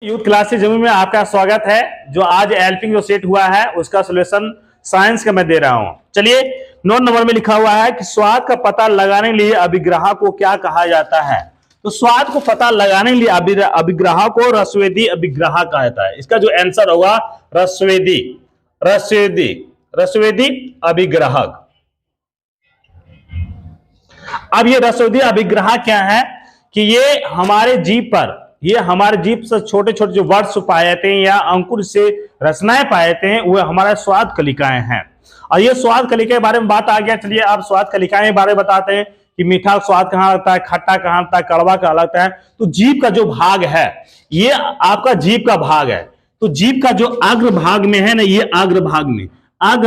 Youth classes Jammu में आपका स्वागत है। जो आज एल्पिंग जो सेट हुआ है उसका सॉल्यूशन साइंस का मैं दे रहा हूं। चलिए, 9 नंबर में लिखा हुआ है कि स्वाद का पता लगाने के लिए अभिग्राह को क्या कहा जाता है। तो स्वाद को पता लगाने के लिए अभिग्राह को रसवेदी अभिग्राह कहा जाता है। इसका जो आंसर होगा रसवेदी रसवेदी रसवेदी अभिग्राहक। अब ये रसवेदी अभिग्राह क्या है कि ये हमारे जीभ से छोटे छोटे जो वर्ड्स पाए जाते हैं या अंकुर से रचनाएं पाए जाते हैं, वो हमारा स्वाद कलिकाएं हैं। और ये स्वाद कलिका के बारे में बात आ गया। चलिए आप स्वाद कलिकाएं के बारे में बताते हैं कि मीठा स्वाद कहाँ लगता है, खट्टा कहाँ लगता है, कड़वा कहाँ लगता है। तो जीभ का जो भाग है ये आपका जीभ का भाग है। तो जीभ का जो अग्र भाग में है ना, ये अग्र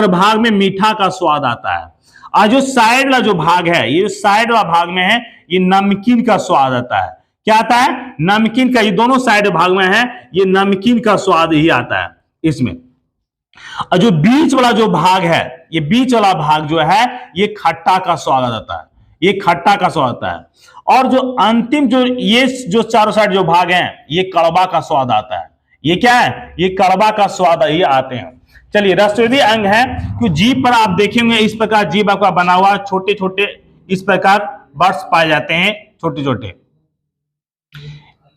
भाग में मीठा का स्वाद आता है। और जो साइड वाला जो भाग है, ये साइड वाला भाग में है, ये नमकीन का स्वाद आता है। क्या आता है? नमकीन का। ये दोनों साइड भाग में है, ये नमकीन का स्वाद ही आता है इसमें। और जो बीच वाला जो भाग है, ये बीच वाला भाग जो है, ये खट्टा का स्वाद आता है, ये खट्टा का स्वाद आता है। और जो अंतिम जो ये जो चारों साइड जो भाग हैं, ये कड़वा का स्वाद आता है। ये क्या है? ये कड़वा का स्वाद ही आते हैं। चलिए, रसवेदी अंग है कि जीभ पर आप देखेंगे इस प्रकार जीभ आपका बना हुआ, छोटे छोटे इस प्रकार बर्ड्स पाए जाते हैं, छोटे छोटे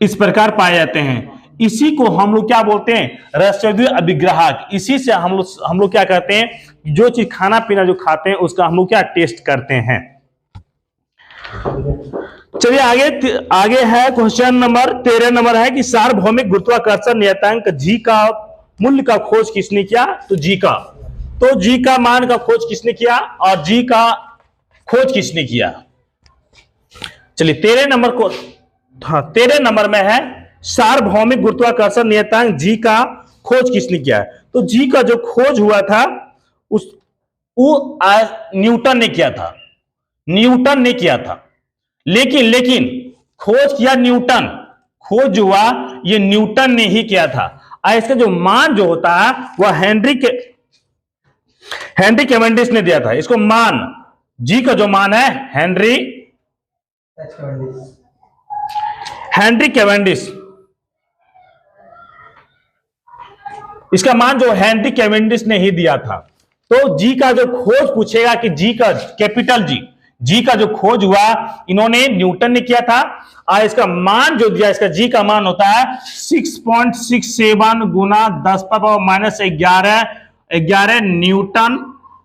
इस प्रकार पाए जाते हैं। इसी को हम लोग क्या बोलते हैं? रसवेदी अभिग्राहक। इसी से हम लोग क्या करते हैं, जो चीज खाना पीना जो खाते हैं उसका हम लोग क्या टेस्ट करते हैं। चलिए आगे है क्वेश्चन नंबर 13 नंबर है कि सार्वभौमिक गुरुत्वाकर्षण नियतांक जी का मूल्य का खोज किसने किया? तो जी का मान का खोज किसने किया और जी का खोज किसने किया? चलिए 13 नंबर में है सार्वभौमिक गुरुत्वाकर्षण नियतांक जी का खोज किसने किया है। तो जी का जो खोज हुआ था वो न्यूटन ने किया था। लेकिन खोज किया न्यूटन, खोज हुआ ये न्यूटन ने ही किया था। और इसका जो मान जो होता है वह हेनरी कैवेंडिश ने दिया था। इसको मान, जी का जो मान है हेनरी कैवेंडिश, इसका मान जो हेनरी कैवेंडिश ने ही दिया था। तो जी का जो खोज पूछेगा कि जी का कैपिटल जी का जो खोज हुआ इन्होंने न्यूटन ने किया था। और इसका मान जो दिया, इसका जी का मान होता है 6.67 गुना 10⁻11 न्यूटन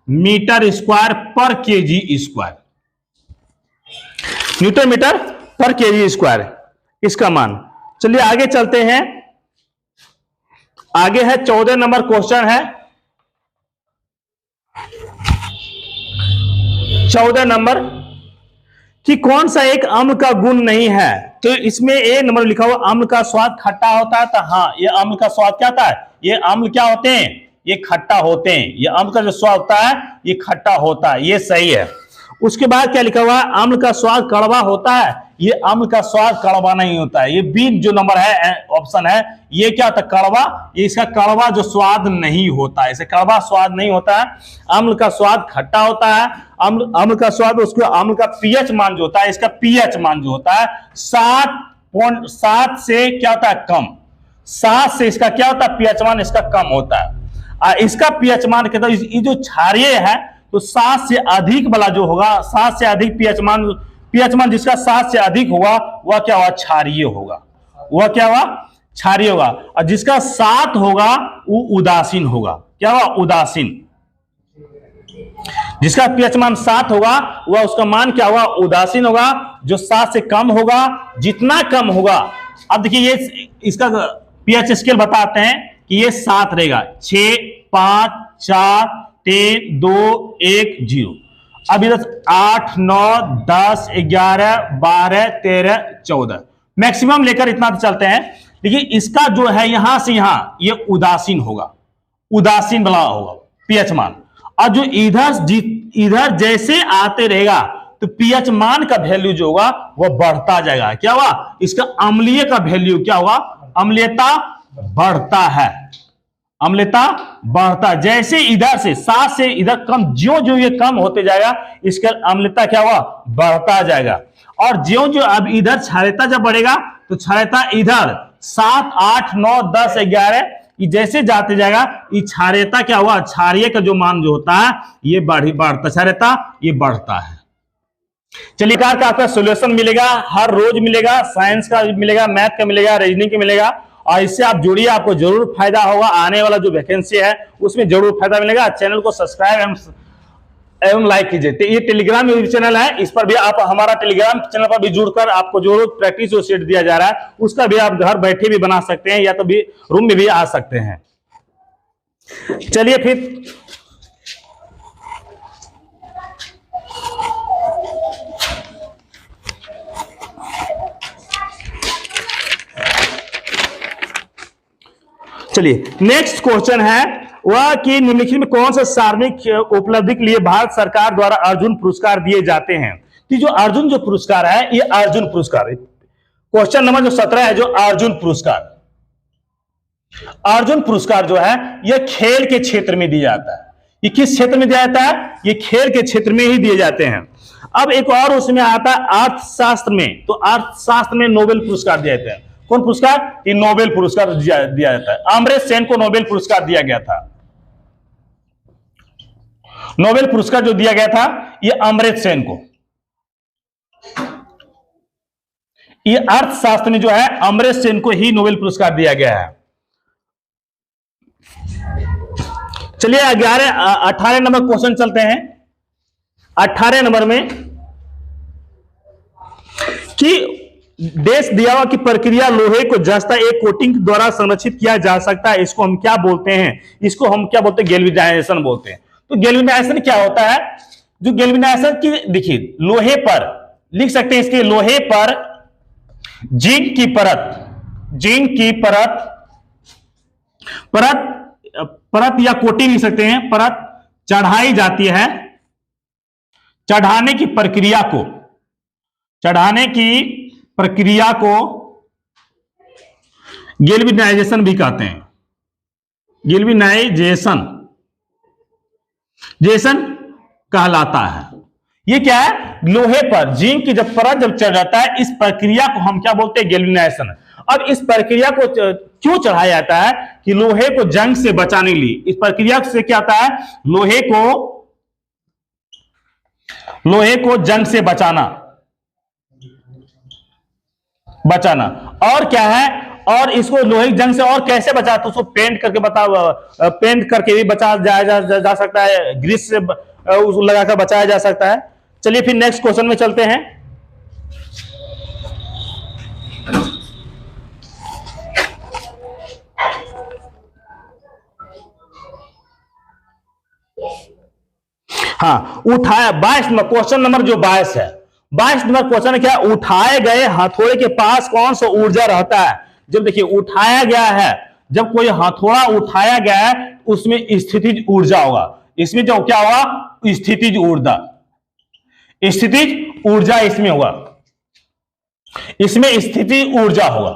मीटर स्क्वायर पर केजी स्क्वायर, न्यूटन मीटर पर केजी स्क्वायर इसका मान। चलिए आगे चलते हैं। आगे है 14 नंबर क्वेश्चन है। 14 नंबर कि कौन सा एक अम्ल का गुण नहीं है। तो इसमें ए नंबर लिखा हुआ अम्ल का स्वाद खट्टा होता है। तो हाँ, ये अम्ल का स्वाद क्या होता है? ये अम्ल क्या होते हैं? ये खट्टा होते हैं। ये अम्ल का जो स्वाद होता है ये खट्टा होता है, ये सही है। उसके बाद क्या लिखा हुआ है? अम्ल का स्वाद कड़वा होता है। ये अम्ल का स्वाद कड़वा नहीं होता है। ये बी जो नंबर है ऑप्शन है, ये क्या होता है? कड़वा। ये इसका कड़वा जो स्वाद नहीं होता है, इसे कड़वा स्वाद नहीं होता है। अम्ल का स्वाद खट्टा होता है। अम्ल का स्वाद, उसको अम्ल का पीएच मान जो होता है, इसका पीएच मान जो होता है 7.7 से क्या होता है? कम। 7 से इसका क्या होता है? पीएच मान इसका कम होता है। इसका पीएच मान कहता है, ये जो क्षारीय है तो 7 से अधिक वाला जो होगा, 7 से अधिक पीएच मान जिसका 7 से अधिक होगा वह क्या हुआ? क्षारीय होगा। वह क्या हुआ? क्षारीय होगा। और जिसका 7 होगा वो उदासीन होगा। क्या हुआ? उदासीन। जिसका पीएच मान 7 होगा वह उसका मान क्या होगा? उदासीन होगा। जो 7 से कम होगा, जितना कम होगा, अब देखिए ये इसका पीएच स्केल बताते हैं कि ये 7 रहेगा। 6, 5, 4, 3, 2, 1, 0। अब इधर 8, 9, 10, 11, 12, 13, 14 मैक्सिमम लेकर इतना चलते हैं। देखिए इसका जो है यहां से यहां ये उदासीन होगा, उदासीन वाला होगा पीएच मान। और जो इधर जैसे आते रहेगा तो पीएच मान का वैल्यू जो होगा वह बढ़ता जाएगा। क्या हुआ? इसका अम्लीय का वैल्यू क्या होगा? अम्लीयता बढ़ता है। अम्लता बढ़ता, जैसे इधर से 7 से इधर कम, जो ये कम होते जाएगा इसका अम्लता क्या हुआ? बढ़ता जाएगा। और ज्यों ज्यों अब इधर क्षारीयता जब बढ़ेगा तो क्षारीयता इधर 7, 8, 9, 10, 11 जैसे जाते जाएगा, ये क्षारीयता क्या हुआ, क्षारीय का जो मान जो होता है ये बढ़ता, क्षारीयता ये बढ़ता है। चलिए का आपका सॉल्यूशन मिलेगा, हर रोज मिलेगा, साइंस का मिलेगा, मैथ का मिलेगा, रीजनिंग का मिलेगा, और इससे आप जुड़िए, आपको जरूर फायदा होगा। आने वाला जो वैकेंसी है उसमें जरूर फायदा मिलेगा। चैनल को सब्सक्राइब एवं लाइक कीजिए। ये टेलीग्राम चैनल है, इस पर भी आप हमारा टेलीग्राम चैनल पर भी जुड़कर आपको जो प्रैक्टिस जो सेट दिया जा रहा है उसका भी आप घर बैठे भी बना सकते हैं, या तो भी रूम में भी आ सकते हैं। चलिए फिर चलिए नेक्स्ट क्वेश्चन है वह कि निम्नलिखित में कौन सा सार्वजनिक उपलब्धि के लिए भारत सरकार द्वारा अर्जुन पुरस्कार दिए जाते हैं। कि जो अर्जुन जो पुरस्कार है ये अर्जुन पुरस्कार, क्वेश्चन नंबर जो 17 है, जो अर्जुन पुरस्कार, अर्जुन पुरस्कार जो है यह खेल के क्षेत्र में दिया जाता है। ये किस क्षेत्र में दिया जाता है, ये खेल के क्षेत्र में ही दिए जाते हैं। अब एक और उसमें आता है अर्थशास्त्र में, तो अर्थशास्त्र में नोबेल पुरस्कार दिए जाते हैं। कौन पुरस्कार, ये नोबेल पुरस्कार दिया जाता है। अमर्त्य सेन को नोबेल पुरस्कार दिया गया था। नोबेल पुरस्कार जो दिया गया था ये अमर्त्य सेन को, ये अर्थशास्त्र में जो है अमर्त्य सेन को ही नोबेल पुरस्कार दिया गया है। चलिए 18 नंबर क्वेश्चन चलते हैं। 18 नंबर में कि देश दिया हुआ की प्रक्रिया लोहे को जस्ता एक कोटिंग द्वारा संरक्षित किया जा सकता है, इसको हम क्या बोलते हैं, इसको हम क्या बोलते हैं, गैल्वेनाइजेशन बोलते हैं। तो गैल्वेनाइजेशन क्या होता है, जो गैल्वेनाइजेशन की देखिए लोहे पर लिख सकते हैं, इसके लोहे पर जिंक की परत या कोटिंग लिख सकते हैं, परत चढ़ाई जाती है। चढ़ाने की प्रक्रिया को गैल्वेनाइजेशन भी कहते हैं। गैल्वेनाइजेशन कहलाता है। ये क्या है, लोहे पर जिंक की जब परत जब चढ़ जाता है, इस प्रक्रिया को हम क्या बोलते हैं, गैल्वेनाइजेशन। अब इस प्रक्रिया को क्यों चढ़ाया जाता है, कि लोहे को जंग से बचाने के लिए। इस प्रक्रिया से क्या आता है, लोहे को जंग से बचाना। और क्या है, और इसको लोहे जंग से और कैसे बचाते, उसको पेंट करके भी बचाया जा सकता है, ग्रीस से उसको लगाकर बचाया जा सकता है। चलिए फिर नेक्स्ट क्वेश्चन में चलते हैं। हाँ, उठाया 22 नंबर क्वेश्चन नंबर जो 22 है, 22 नंबर क्वेश्चन क्या, उठाए गए हथौड़े के पास कौन सा ऊर्जा रहता है। जब देखिए उठाया गया है, जब कोई हथौड़ा उठाया गया है उसमें स्थितिज ऊर्जा होगा। इसमें जो क्या होगा, स्थितिज ऊर्जा इसमें होगा, इसमें स्थितिज ऊर्जा होगा।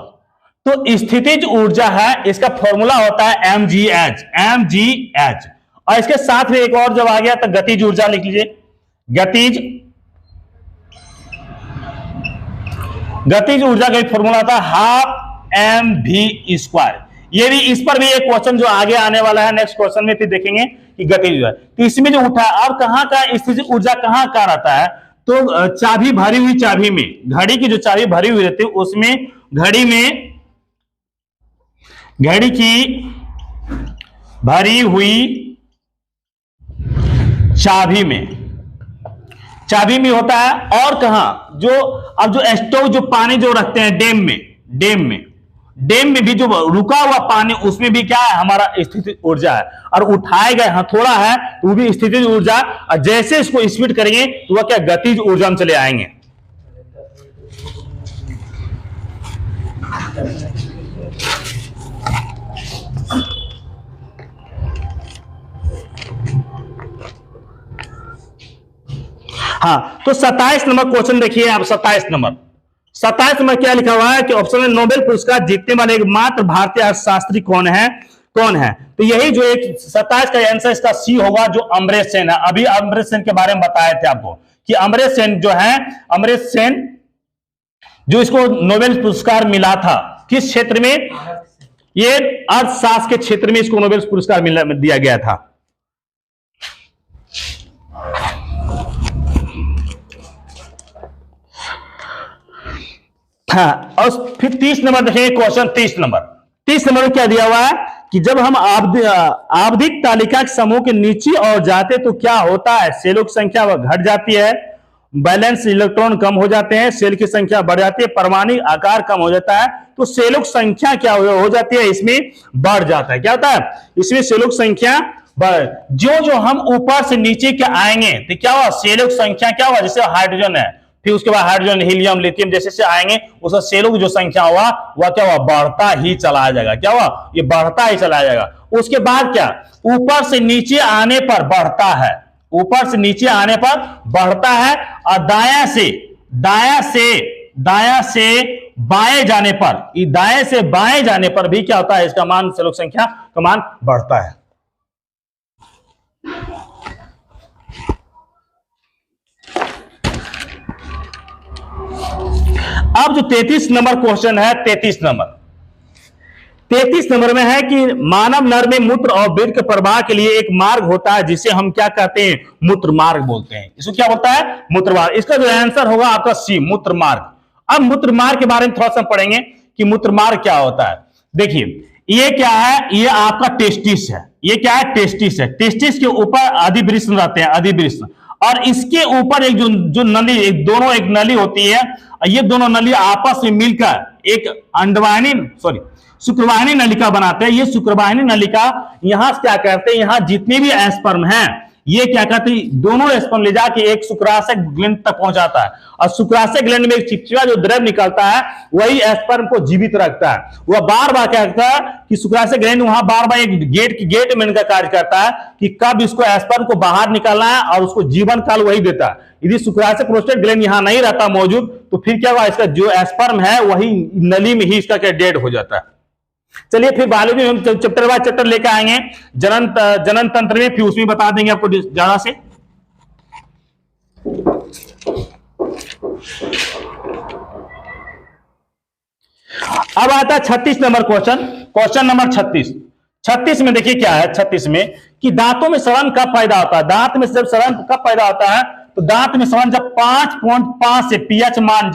तो स्थितिज ऊर्जा है, इसका फॉर्मूला होता है mgh। और इसके साथ में एक और जब आ गया तो गतिज ऊर्जा लिख लीजिए। गतिज ऊर्जा का फॉर्मूला था 12 mv²। ये भी, इस पर भी एक क्वेश्चन जो आगे आने वाला है नेक्स्ट क्वेश्चन में, फिर देखेंगे कि गतिज ऊर्जा। तो इसमें जो उठा, अब कहां का स्थितिज ऊर्जा कहां का रहता है, तो चाबी भरी हुई चाबी में, घड़ी की जो चाबी भरी हुई रहती है उसमें, घड़ी की भरी हुई चाबी में होता है। और कहां, जो अब जो स्टोव जो पानी जो रखते हैं डैम में भी जो रुका हुआ पानी, उसमें भी क्या है, हमारा स्थितिज ऊर्जा है। और उठाए गए हथौड़ा है तो वो भी स्थितिज ऊर्जा, और जैसे इसको स्पीड करेंगे तो वह क्या, गतिज ऊर्जा में चले आएंगे। हाँ, तो 27 नंबर क्वेश्चन देखिए आप। 27 नंबर क्या लिखा हुआ है कि ऑप्शन में नोबेल पुरस्कार जीतने वाले एकमात्र भारतीय अर्थशास्त्री कौन है। तो यही जो एक 27 का आंसर इसका सी होगा, जो अमर्त्य सेन है। अभी अमर्त्य सेन के बारे में बताए थे आपको कि अमर्त्य सेन जो इसको नोबेल पुरस्कार मिला था, किस क्षेत्र में? ये अर्थशास्त्र के क्षेत्र में इसको नोबेल पुरस्कार दिया गया था। हाँ, और फिर 30 नंबर देखेंगे क्वेश्चन। 30 नंबर क्या दिया हुआ है कि जब हम आवधिक तालिका के समूह के नीचे और जाते तो क्या होता है? सेलों की संख्या वह घट जाती है, बैलेंस इलेक्ट्रॉन कम हो जाते हैं, सेल की संख्या बढ़ जाती है, परमाणु आकार कम हो जाता है। तो सेलों की संख्या क्या हो जाती है? इसमें बढ़ जाता है। क्या होता है? इसमें सेलों की संख्या बढ़, जो हम ऊपर से नीचे के आएंगे तो क्या हुआ? सेलों की संख्या क्या हुआ? जैसे हाइड्रोजन है, फिर उसके बाद हाइड्रोजन, हीलियम, लिथियम जैसे से आएंगे, उसका सेलों की जो संख्या हुआ वह क्या हुआ? बढ़ता ही चला जाएगा। क्या हुआ? ये बढ़ता ही चला जाएगा। उसके बाद क्या? ऊपर से नीचे आने पर बढ़ता है, ऊपर से नीचे आने पर बढ़ता है, और दायां से बाएं जाने पर, दाएं से बाएं जाने पर भी क्या होता है? इसका मान, सेलों की संख्या का मान बढ़ता है। अब जो 33 नंबर क्वेश्चन है, 33 नंबर में है कि मानव नर में मूत्र और वीर्य के प्रवाह के लिए एक मार्ग होता है जिसे हम क्या कहते हैं? मूत्र मार्ग बोलते हैं। इसको क्या बोलता है? मूत्र मार्ग। इसका जो आंसर होगा आपका सी, मूत्र मार्ग। अब मूत्र मार्ग के बारे में थोड़ा सा पढ़ेंगे कि मूत्र मार्ग क्या होता है। देखिए, ये क्या है? ये आपका टेस्टिस है। ये क्या है? टेस्टिस है। टेस्टिस के ऊपर अधिवृष्ण रहते हैं, अधिवृष्ण, और इसके ऊपर एक जो नली, दोनों एक नली होती है, ये दोनों नली आपस में मिलकर एक शुक्रवाहिनी नलिका बनाते हैं। ये शुक्रवाहिनी नलिका यहां से क्या करते हैं? यहां जितने भी एस्पर्म हैं, ये क्या करते हैं? दोनों एस्पर्म ले जाके एक शुक्राशय ग्लैंड तक पहुंचाता है, और शुक्राशय ग्लैंड में एक चिपचिपा जो द्रव निकलता है वही एस्पर्म को जीवित रखता है। वह बार बार क्या करता है कि शुक्राशय ग्लैंड वहां बार बार एक गेट में का कार्य करता है कि कब इसको एस्पर्म को बाहर निकालना है, और उसको जीवन काल वही देता है। यदि शुक्राशय प्रोस्टेट ग्लैंड यहां नहीं रहता मौजूद, तो फिर क्या हुआ? इसका जो एस्पर्म है वही नली में ही इसका क्या डेड हो जाता है। चलिए, फिर बायोलॉजी में हम चैप्टर बाय चैप्टर लेकर आएंगे। जनन तंत्र में फिर उसमें बता देंगे आपको ज्यादा से। अब आता है 36 नंबर क्वेश्चन नंबर 36 में देखिए क्या है। 36 में कि दांतों में सड़न कब पैदा होता है? दांत में जब सड़न कब पैदा होता है? तो दांत में सड़न जब 5.5 से पीएच मान,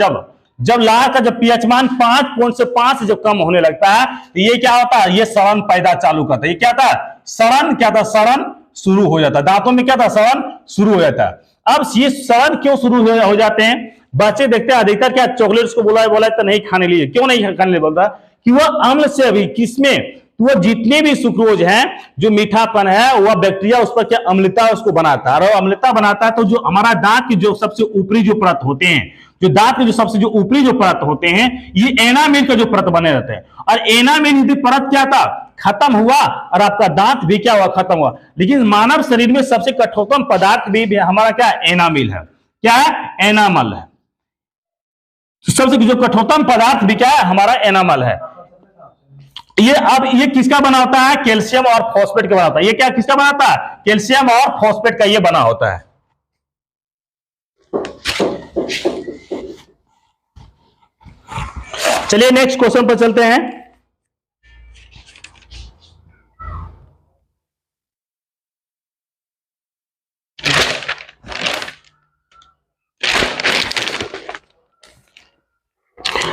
जब लार का जब पीएच मान 5.5 से जब कम होने लगता है, तो ये क्या होता है? ये सड़न पैदा चालू करता है। ये क्या था? सड़न क्या था? सड़न शुरू हो जाता है। दांतों में क्या था? सड़न शुरू हो जाता है। अब ये सड़न क्यों शुरू हो जाते हैं? बच्चे देखते हैं अधिकतर क्या चॉकलेट्स को बोला तो नहीं खाने लिए। क्यों नहीं खाने लिए बोलता? कि वह अम्ल से अभी किसमें, तो वह जितने भी सुक्रोज हैं, जो मीठापन है, वह बैक्टीरिया उस पर क्या अम्लता उसको बनाता है, और अम्लता बनाता है तो जो हमारा दांत की जो सबसे ऊपरी जो परत होते हैं, जो दांत के जो सबसे जो ऊपरी जो परत होते हैं, ये एनामेल का जो परत बने रहते हैं। और एनामेल यदि परत क्या था? खत्म हुआ, और आपका दांत भी क्या हुआ? खत्म हुआ। लेकिन मानव शरीर में सबसे कठोरतम पदार्थ भी हमारा क्या? एनामेल है। क्या है? एनामल है। सबसे जो कठोरतम पदार्थ भी क्या है? हमारा एनामल है। ये किसका बना होता है? कैल्शियम और फॉस्फेट का बना होता है। ये क्या किसका बना होता है? कैल्शियम और फॉस्फेट का ये बना होता है। चलिए नेक्स्ट क्वेश्चन पर चलते हैं।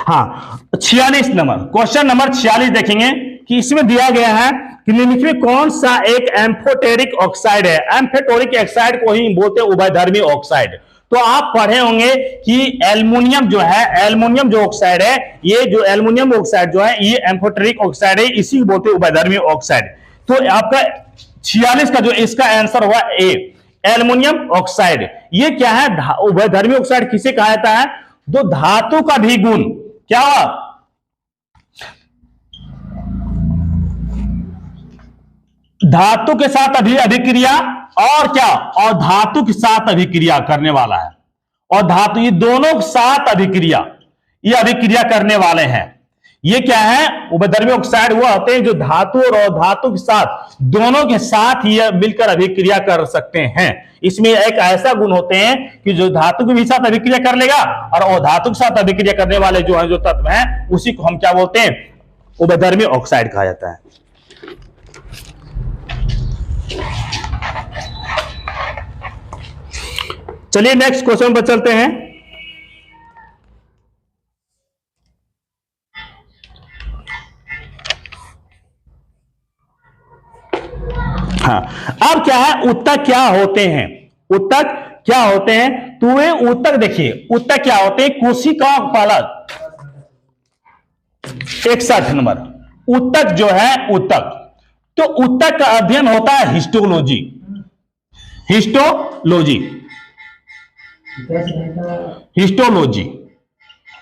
हाँ, 46 नंबर क्वेश्चन नंबर 46 देखेंगे कि इसमें दिया गया है कि निम्नलिखित में कौन सा एक एम्फोटेरिक ऑक्साइड है? एम्फोटेरिक ऑक्साइड को ही बोलते हैं उभयधर्मी ऑक्साइड। तो आप पढ़े होंगे कि एल्युमिनियम जो है, एल्युमिनियम जो ऑक्साइड है, ये जो एल्युमिनियम ऑक्साइड जो है, ये एम्फोटेरिक ऑक्साइड है, इसी को बोलते हैं उभयधर्मी ऑक्साइड। तो आपका 46 का जो इसका आंसर हुआ ए, एल्युमिनियम ऑक्साइड। ये क्या है? उभयधर्मी ऑक्साइड किसे कहा जाता है? दो धातु का भी गुण क्या हुआ? धातु के साथ अभिक्रिया, और क्या? और धातु के साथ अभिक्रिया करने वाला है, और धातु, ये दोनों के साथ अभिक्रिया, ये अभिक्रिया करने वाले हैं। ये क्या है? उभयधर्मी ऑक्साइड वो होते हैं जो धातु और धातु के साथ, दोनों के साथ ये मिलकर अभिक्रिया कर सकते हैं। इसमें एक ऐसा गुण होते हैं कि जो धातु के भी साथ अभिक्रिया कर लेगा, और धातु के साथ अभिक्रिया करने वाले जो है, जो तत्व हैं, उसी को हम क्या बोलते हैं? उभयधर्मी ऑक्साइड कहा जाता है। चलिए नेक्स्ट क्वेश्चन पर चलते हैं। हाँ, अब क्या है, उत्तक क्या होते हैं? उत्तक क्या होते हैं? तो वे उत्तक, देखिए उत्तक क्या होते हैं? कोशिका पालक 61 नंबर। उत्तक जो है, उत्तक, तो उत्तक का अध्ययन होता है हिस्टोलॉजी। हिस्टोलॉजी, हिस्टोलॉजी,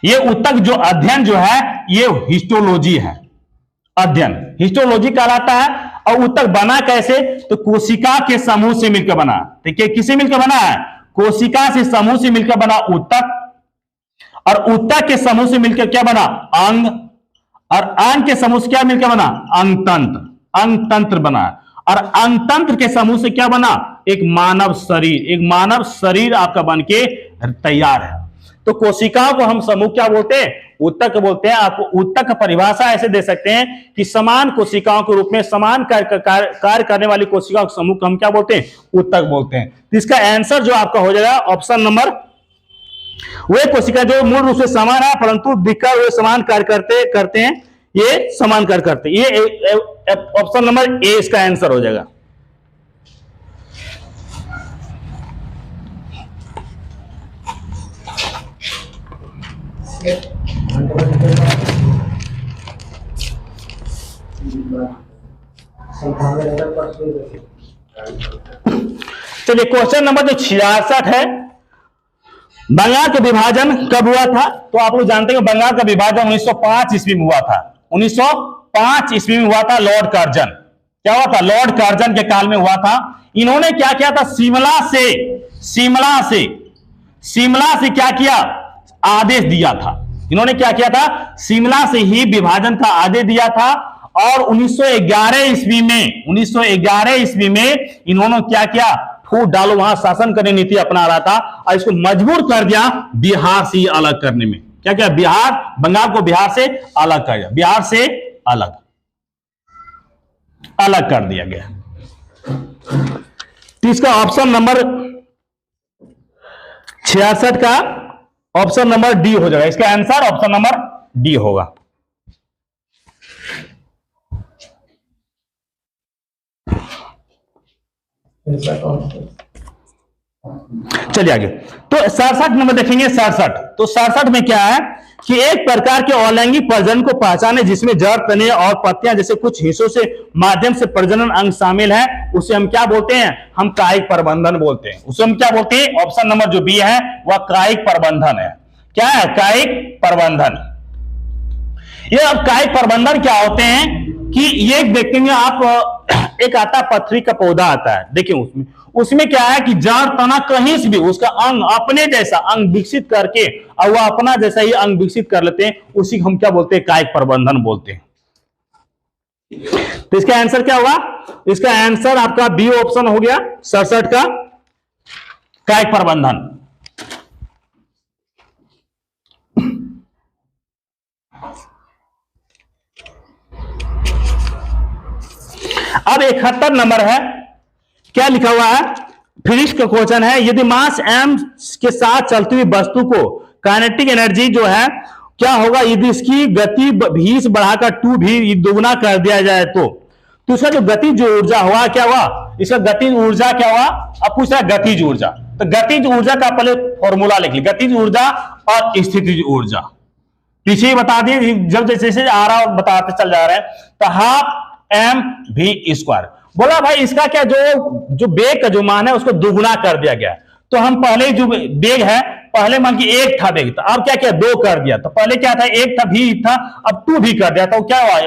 ये उत्तक जो अध्ययन जो है ये हिस्टोलॉजी है, अध्ययन हिस्टोलॉजी कहलाता है। और उत्तक बना कैसे? तो कोशिका के समूह से मिलकर बना। देखिए किससे मिलकर बना है? कोशिका से समूह से मिलकर बना उत्तक। और उत्तक के समूह से मिलकर क्या बना? अंग। और अंग के समूह से क्या मिलकर बना? अंगतंत्र। अंगतंत्र बना। और अंगतंत्र के समूह से क्या बना? एक मानव शरीर। एक मानव शरीर आपका बनके तैयार है। तो कोशिकाओं को हम समूह क्या बोलते हैं? उत्तक बोलते हैं। आपको उत्तक का परिभाषा ऐसे दे सकते हैं कि समान कोशिकाओं के रूप में समान कार्य करने वाली कोशिकाओं के समूह को हम क्या बोलते हैं? उत्तक बोलते हैं। तो इसका आंसर जो आपका हो जाएगा ऑप्शन नंबर, वे कोशिका जो मूल रूप से समान है परंतु दिखकर वे समान कार्य करते हैं, ये समान कार्य करते हैं। ये ऑप्शन नंबर ए इसका आंसर हो जाएगा। चलिए क्वेश्चन नंबर जो 66 है, बंगाल का विभाजन कब हुआ था? तो आप लोग जानते हैं बंगाल का विभाजन 1905 ईस्वी में हुआ था। 1905 ईस्वी में हुआ था। लॉर्ड कर्जन, क्या हुआ था? लॉर्ड कर्जन के काल में हुआ था। इन्होंने क्या किया था? शिमला से क्या किया? आदेश दिया था। इन्होंने क्या किया था? शिमला से ही विभाजन का आदेश दिया था। और 1911 ईस्वी में इन्होंने क्या किया? फूट डालो वहां शासन करने नीति अपना रहा था और इसको मजबूर कर दिया बिहार से अलग करने में। क्या क्या? बिहार, बंगाल को बिहार से अलग कर दिया। बिहार से अलग कर दिया गया। तो इसका ऑप्शन नंबर 66 का ऑप्शन नंबर डी हो जाएगा। इसका आंसर ऑप्शन नंबर डी होगा। चलिए आगे। तो 67 नंबर देखेंगे। 67, तो 67 में क्या है कि एक प्रकार के अलैंगिक प्रजनन को पहचाने जिसमें जड़, तने और पत्तियां जैसे कुछ हिस्सों से माध्यम से प्रजनन अंग शामिल है, उसे हम क्या बोलते हैं? हम कायिक प्रबंधन बोलते हैं। उसे हम क्या बोलते हैं? ऑप्शन नंबर जो बी है वह कायिक प्रबंधन है। क्या है? कायिक प्रबंधन। ये अब कायिक प्रबंधन क्या होते हैं कि ये देखेंगे आप, एक आता पथरी का पौधा आता है, देखिए उसमें क्या है कि जड़, तना कहीं से भी उसका अंग अपने जैसा अंग विकसित करके और वह अपना जैसा ही अंग विकसित कर लेते हैं, उसी को हम क्या बोलते हैं? कायिक प्रबंधन बोलते हैं। तो इसका आंसर क्या होगा? इसका आंसर आपका बी ऑप्शन हो गया 67 का, कायिक प्रबंधन। अब 71 नंबर है, क्या लिखा हुआ है? फिजिक्स का क्वेश्चन है। यदि मास m के साथ चलती हुई वस्तु को काइनेटिक एनर्जी जो है क्या होगा यदि इसकी गति भी से बढ़ाकर 2 भी दुगुना कर दिया जाए तो इसका जो गतिज ऊर्जा हुआ क्या हुआ? इसका गतिज ऊर्जा क्या हुआ? अब पूछ रहा है गतिज ऊर्जा। तो गतिज ऊर्जा का पहले फॉर्मूला लिख लीजिए, गतिज ऊर्जा और स्थितिज ऊर्जा। पीछे ही बता दिए, जब जैसे जैसे आ रहा और बताते चल जा रहे हैं। तो हाफ mv²। बोला भाई इसका क्या जो बेग का जो मान है उसको दुगुना कर दिया गया। तो हम पहले जो बेग है, पहले मान की 1 था बेग, तो अब क्या किया? 2 कर दिया। तो पहले क्या था? 1 था, भी था, अब 2 भी कर दिया। तो क्या हुआ?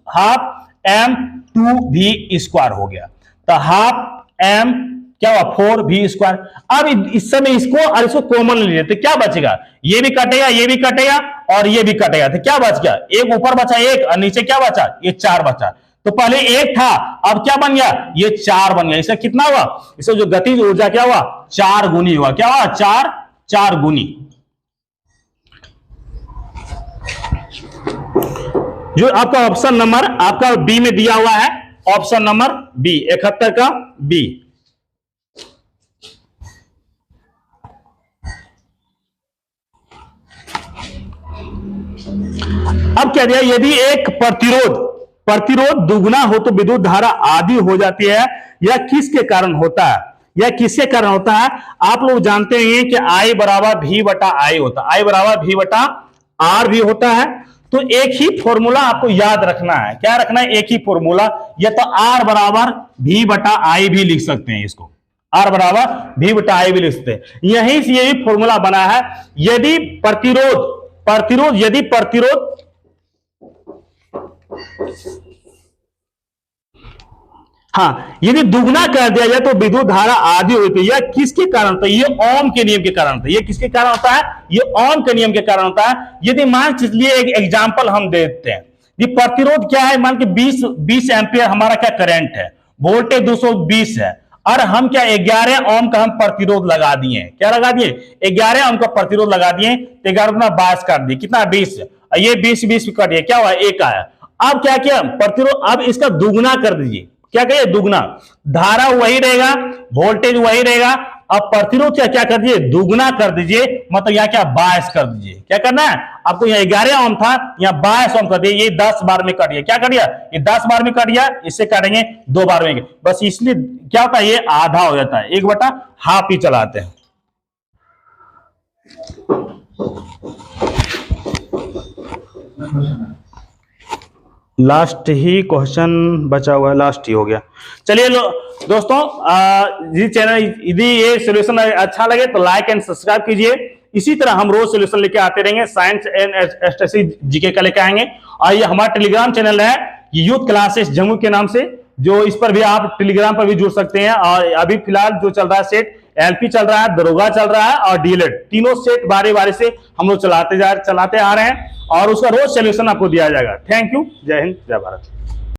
हाफ m2v² हो गया। तो हाफ m क्या हुआ? 4v²। अब इस समय इसको और इसको कॉमन ले लेते, क्या बचेगा? ये भी कटेगा, ये भी कटेगा और ये भी कटेगा। तो क्या बच गया? एक ऊपर बचा 1 और नीचे क्या बचा? ये 4 बचा। तो पहले 1 था, अब क्या बन गया? ये 4 बन गया। इसका कितना हुआ? इसका जो गतिज ऊर्जा क्या हुआ? 4 गुनी हुआ। क्या हुआ? 4 गुनी। जो आपका ऑप्शन नंबर आपका बी में दिया हुआ है, ऑप्शन नंबर बी 71 का बी। अब क्या दिया, यदि एक प्रतिरोध दुगना हो तो विद्युत धारा आधी हो जाती है। यह किसके कारण होता है, यह किसके कारण होता है? आप लोग जानते हैं कि I बराबर V बटा I होता है, I बराबर V बटा R भी होता है। तो एक ही फॉर्मूला आपको याद रखना है, क्या रखना है? एक ही फॉर्मूला। या तो R बराबर V बटा I भी लिख सकते हैं, इसको R बराबर V बटा I भी लिख सकते हैं। यहीं से यही फॉर्मूला बना है। यदि प्रतिरोध हाँ, यदि दुगना कर दिया जाए तो विद्युत धारा आधी होती है। यह किसके कारण होता है? ये ओम के नियम के कारण होता है। ये किसके कारण होता है? ये ओम के नियम के कारण होता है। यदि मान चलिए एक एग्जांपल हम देते हैं, ये प्रतिरोध क्या है, मान के 20 एम्पियर हमारा क्या करंट है, वोल्टेज 220 है, और हम क्या 11 ओम का हम प्रतिरोध लगा दिए। क्या लगा दिए? 11 ओम का प्रतिरोध लगा दिए। तो 11 गुना 22 कर दिए, कितना? 20। ये 20 कट दिया, क्या हुआ? 1 आया। अब क्या किया? प्रतिरोध अब इसका दुगना कर दीजिए। क्या कहिए? दुगना। धारा वही रहेगा, वोल्टेज वही रहेगा। अब प्रतिरोध क्या कर दीजिए? दुगना कर दीजिए। मतलब यहां क्या? 22 कर दीजिए। क्या करना है आपको? यहाँ 11 ओम था, यहाँ 22 ओम कर दिया। ये 10 बार में कट गया। क्या कर दिया? ये 10 बार में कट गया। इससे काटेंगे 2 बार में, बस। इसलिए क्या होता है? ये आधा हो जाता है, 1/2 ही चलाते हैं। लास्ट ही क्वेश्चन बचा हुआ है, लास्ट ही हो गया। चलिए दोस्तों, ये चैनल यदि ये सॉल्यूशन अच्छा लगे तो लाइक एंड सब्सक्राइब कीजिए। इसी तरह हम रोज सॉल्यूशन लेके आते रहेंगे, साइंस एंड एसटीसी जीके का लेके आएंगे। और ये हमारा टेलीग्राम चैनल है यूथ क्लासेस जम्मू के नाम से, जो इस पर भी आप टेलीग्राम पर भी जुड़ सकते हैं। और अभी फिलहाल जो चल रहा है सेट, एलपी चल रहा है, दरोगा चल रहा है और डीएलएड, तीनों सेट बारी बारी से हम लोग चलाते आ रहे हैं, और उसका रोज सोल्यूशन आपको दिया जाएगा। Thank you. जय हिंद, जय भारत।